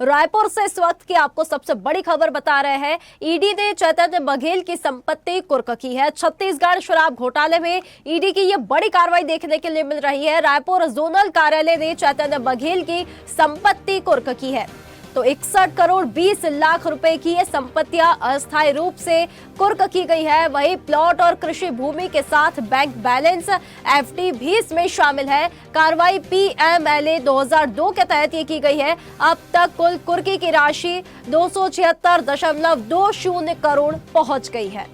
रायपुर से इस वक्त की आपको सबसे बड़ी खबर बता रहे हैं। ईडी ने चैतन्य बघेल की संपत्ति कुर्क की है। छत्तीसगढ़ शराब घोटाले में ईडी की यह बड़ी कार्रवाई देखने के लिए मिल रही है। रायपुर जोनल कार्यालय ने चैतन्य बघेल की संपत्ति कुर्क की है। तो 61 करोड़ 20 लाख रुपए की ये संपत्तियां अस्थायी रूप से कुर्क की गई है। वहीं प्लॉट और कृषि भूमि के साथ बैंक बैलेंस एफडी भी इसमें शामिल है। कार्रवाई पीएमएलए 2002 के तहत ये की गई है। अब तक कुल कुर्की की राशि 276.20 करोड़ पहुंच गई है।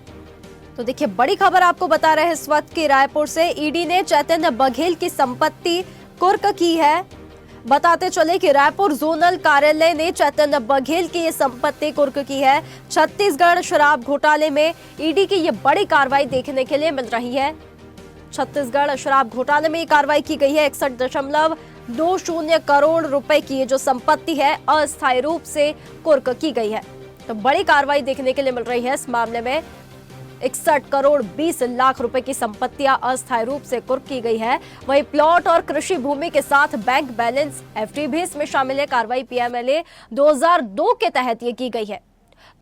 तो देखिए, बड़ी खबर आपको बता रहे हैं इस वक्त की रायपुर से। ईडी ने चैतन्य बघेल की संपत्ति कुर्क की है। बताते चले कि रायपुर जोनल कार्यालय ने चैतन्य बघेल की ये संपत्ति कुर्क की है। छत्तीसगढ़ शराब घोटाले में ईडी की ये बड़ी कार्रवाई देखने के लिए मिल रही है। छत्तीसगढ़ शराब घोटाले में ये कार्रवाई की गई है। 61.20 करोड़ रुपए की ये जो संपत्ति है अस्थायी रूप से कुर्क की गई है। तो बड़ी कार्रवाई देखने के लिए मिल रही है इस मामले में। 61 करोड़ 20 लाख रुपए की संपत्तियां अस्थायी रूप से कुर्क की गई है। वहीं प्लॉट और कृषि भूमि के साथ बैंक बैलेंस एफडी भी इसमें शामिल है। कार्रवाई पीएमएलए 2002 के तहत ये की गई है।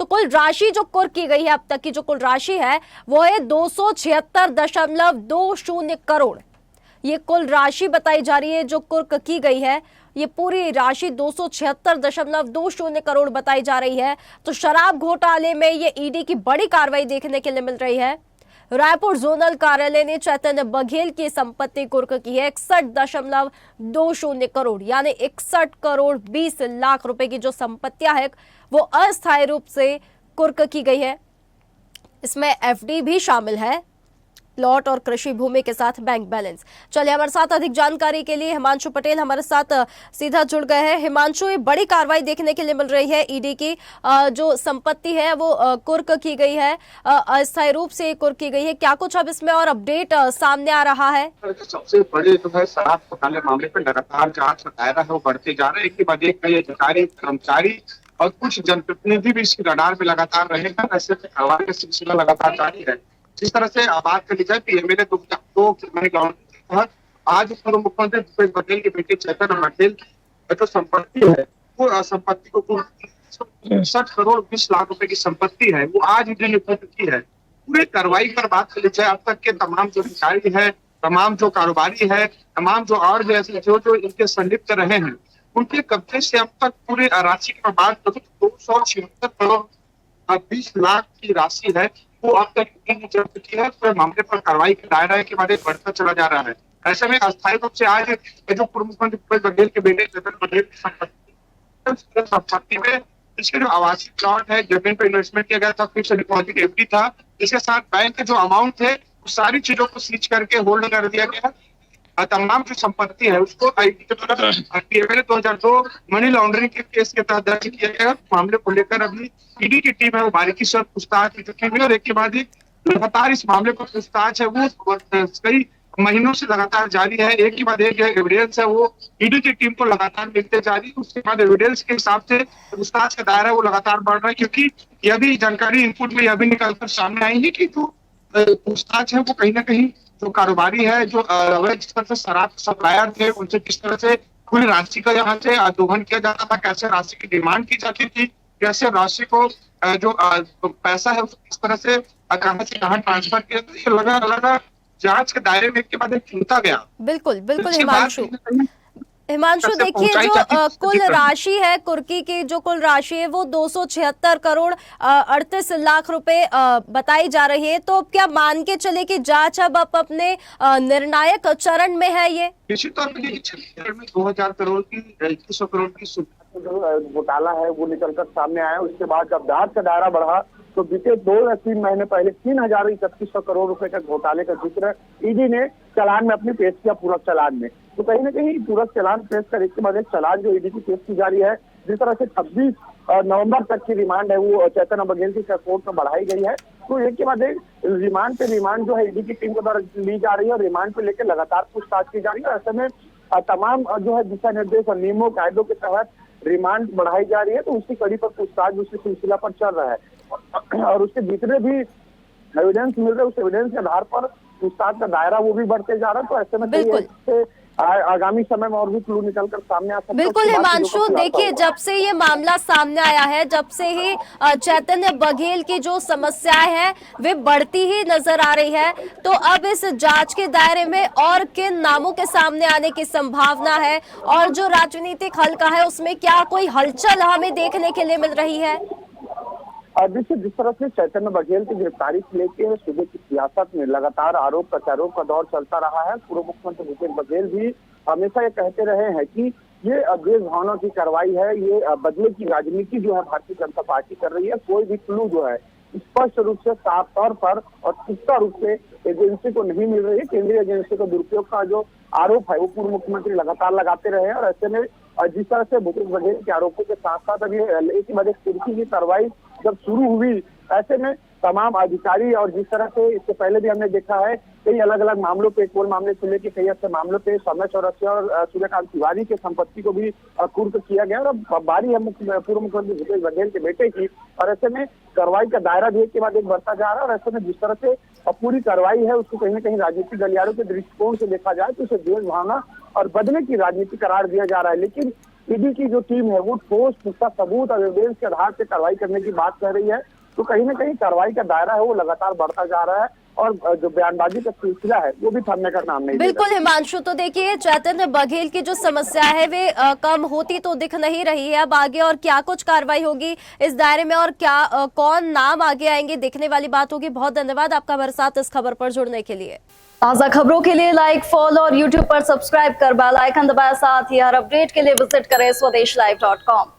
तो कुल राशि जो कुर्क की गई है, अब तक की जो कुल राशि है वो है 276.20 करोड़। ये कुल राशि बताई जा रही है जो कुर्क की गई है। ये पूरी राशि 276.20 करोड़ बताई जा रही है। तो शराब घोटाले में ये ईडी की बड़ी कार्रवाई देखने के लिए मिल रही है। रायपुर जोनल कार्यालय ने चैतन्य बघेल की संपत्ति कुर्क की है। 61.20 करोड़ यानी 61 करोड़ 20 लाख रुपए की जो संपत्तियां है वो अस्थायी रूप से कुर्क की गई है। इसमें एफडी भी शामिल है, प्लॉट और कृषि भूमि के साथ बैंक बैलेंस। चलिए, हमारे साथ अधिक जानकारी के लिए हिमांशु पटेल हमारे साथ सीधा जुड़ गए हैं। हिमांशु, ये बड़ी कार्रवाई देखने के लिए मिल रही है। ईडी की जो संपत्ति है वो कुर्क की गई है, अस्थायी रूप से कुर्क की गई है। क्या कुछ अब इसमें और अपडेट सामने आ रहा है? सबसे बड़े जो है शराब घोटाले मामले पर लगातार जांच का दायरा है वो बढ़ते जा रहा है। एक के बाद एक कई अधिकारी, कर्मचारी और कुछ जनप्रतिनिधि भी इसकी रडार में लगातार रहेगा। ऐसे कार्रवाई का सिलसिला लगातार जारी है। जिस तरह से बात करी जाए पीएमएलए 2002 आज पूर्व मुख्यमंत्री भूपेश बघेल के बेटे चैतन्य बघेल जो संपत्ति है वो संपत्ति को 60 करोड़ 20 लाख रुपए की संपत्ति है वो आज ईडी ने कुर्क की है। पूरे कार्रवाई पर बात करी जाए, अब तक के तमाम जो अधिकारी है, तमाम जो कारोबारी है, तमाम जो और जो इनके संलिप्त रहे हैं, उनके कब्जे से अब तक पूरे राशि की बात करूं 276 करोड़ 20 लाख की राशि है वो अब तक जब्त की है। पूरे मामले पर कार्रवाई का दायरा के बाद बढ़ता चला जा रहा है। ऐसे में अस्थायी रूप से आज जो पूर्व मुख्यमंत्री भूपेश बघेल के बेटे चैतन्य बघेल की संपत्ति में इसके जो आवासीय प्लॉट है, जमीन पर इन्वेस्टमेंट किया गया था, फिक्स डिपॉजिट एफडी था, इसके साथ बैंक के जो अमाउंट थे सारी चीजों को सीज करके होल्ड कर दिया गया। तमाम जो संपत्ति है उसको पीएमएलए 2002 मनी लॉन्ड्रिंग के केस के तहत दर्ज किया गया। मामले को लेकर अभी ईडी की टीम है वो बारीकी से पूछताछ की चुकी है और एक के बाद एक लगातार इस मामले को पूछताछ है वो कई महीनों से लगातार जारी है। एक के बाद एक एविडेंस है वो ईडी की टीम को लगातार मिलते जा रही है। उसके बाद एविडेंस के हिसाब से पूछताछ का दायरा वो लगातार बढ़ रहा है, क्योंकि यह भी जानकारी इनपुट में यह भी निकलकर सामने आई है कि जो पूछताछ है वो कहीं ना कहीं जो कारोबारी है, जो जिस तरह से शराब सप्लायर थे, उनसे किस तरह से पूरी राशि का यहाँ से दोहन किया जाता था, कैसे राशि की डिमांड की जाती थी, कैसे राशि को जो पैसा है किस तरह से कहां से कहां ट्रांसफर किया था, ये लगा जांच के दायरे में एक के बाद एक चुनता गया। बिल्कुल बिल्कुल हिमांशु, देखिए जो कुल राशि है कुर्की की, जो कुल राशि है वो 276 करोड़ 38 लाख रुपए बताई जा रही है। तो क्या मान के चले कि जांच अब अपने निर्णायक चरण में है? ये निश्चित तौर पर 2000 करोड़ की 2100 करोड़ की जो घोटाला है वो निकलकर सामने आया। उसके बाद जब जांच का दायरा बढ़ा तो बीते 2 या 3 महीने पहले 3,3100 करोड़ रुपए का घोटाले का जिक्र ईडी ने चालान में अपनी पेश किया, पूरक चालान में। तो कहीं ना कहीं पूरक चालान पेश कर इसके बाद एक चालान जो ईडी की पेश की जा रही है, जिस तरह से 26 नवंबर तक की रिमांड है वो चैतन्य बघेल की कोर्ट में बढ़ाई गई है। तो एक के बाद एक रिमांड पे रिमांड जो है ईडी की टीम के द्वारा ली जा रही है और रिमांड पे लेकर लगातार पूछताछ की जा रही है। ऐसे में तमाम जो है दिशा निर्देश और नियमों कायदों के तहत रिमांड बढ़ाई जा रही है। तो उसी कड़ी पर पूछताछ दूसरी सिलसिला पर चल रहा है और उसके जितने भी एविडेंस मिल रहे हैं उस एविडेंस के आधार पर पूछताछ का दायरा वो भी बढ़ते जा रहा है। तो ऐसे में आगामी समय में और भी क्लू निकलकर सामने आ सकता है। बिल्कुल उसके बाद हिमांशु, चीजों का देखिए खुलासा जब से ये मामला सामने आया है, जब से ही चैतन्य बघेल की जो समस्याएं है वे बढ़ती ही नजर आ रही है। तो अब इस जांच के दायरे में और किन नामों के सामने आने की संभावना है, और जो राजनीतिक हल्का है उसमें क्या कोई हलचल हमें देखने के लिए मिल रही है? देखिए, जिस तरह से चैतन्य बघेल की गिरफ्तारी को लेकर सूबे की सियासत में लगातार आरोप प्रत्यारोप का दौर चलता रहा है। पूर्व मुख्यमंत्री भूपेश बघेल भी हमेशा ये कहते रहे हैं कि ये देश भावना की कार्रवाई है, ये बदले की राजनीति जो है भारतीय जनता पार्टी कर रही है। कोई भी क्लू जो है स्पष्ट रूप से, साफ तौर पर और पुख्ता रूप से एजेंसी को नहीं मिल रही है। केंद्रीय एजेंसी को दुरुपयोग का जो आरोप है वो पूर्व मुख्यमंत्री लगातार लगाते रहे हैं। और ऐसे में जिस तरह से भूपेश बघेल के आरोपों के साथ साथ अभी एक के बाद एक कुर्सी की कार्रवाई जब शुरू हुई, ऐसे में तमाम अधिकारी, और जिस तरह से इससे पहले भी हमने देखा है कई अलग अलग मामलों पे, कोल मामले से लेकर कई ऐसे मामलों पे सौम्य चौरसिया और सूर्यकांत तिवारी के संपत्ति को भी कुर्क किया गया। और अब बारी है पूर्व मुख्यमंत्री भूपेश बघेल के बेटे की, और ऐसे में कार्रवाई का दायरा भी एक के बाद एक बढ़ता जा रहा है। और ऐसे में जिस तरह से पूरी कार्रवाई है उसको कहीं ना कहीं राजनीतिक गलियारों के दृष्टिकोण से देखा जाए तो उसे देश भावना और बदले की राजनीति करार दिया जा रहा है। लेकिन ईडी की जो टीम है वो ठोस पुख्ता सबूत और एविडेंस के आधार से कार्रवाई करने की बात कर रही है। तो कहीं ना कहीं कार्रवाई का दायरा है वो लगातार बढ़ता जा रहा है, और जो बयानबाजी का सिलसिला है वो भी थमने का नाम नहीं। बिल्कुल हिमांशु, तो देखिए चैतन्य बघेल की जो समस्या है वे कम होती तो दिख नहीं रही है। अब आगे और क्या कुछ कार्रवाई होगी इस दायरे में, और क्या कौन नाम आगे आएंगे, देखने वाली बात होगी। बहुत धन्यवाद आपका हमारे साथ इस खबर पर जुड़ने के लिए। ताजा खबरों के लिए लाइक, फॉलो और यूट्यूब पर सब्सक्राइब कर बेल आइकन दबाएं। साथ ही हर अपडेट के लिए विजिट करें स्वदेशलाइव.com।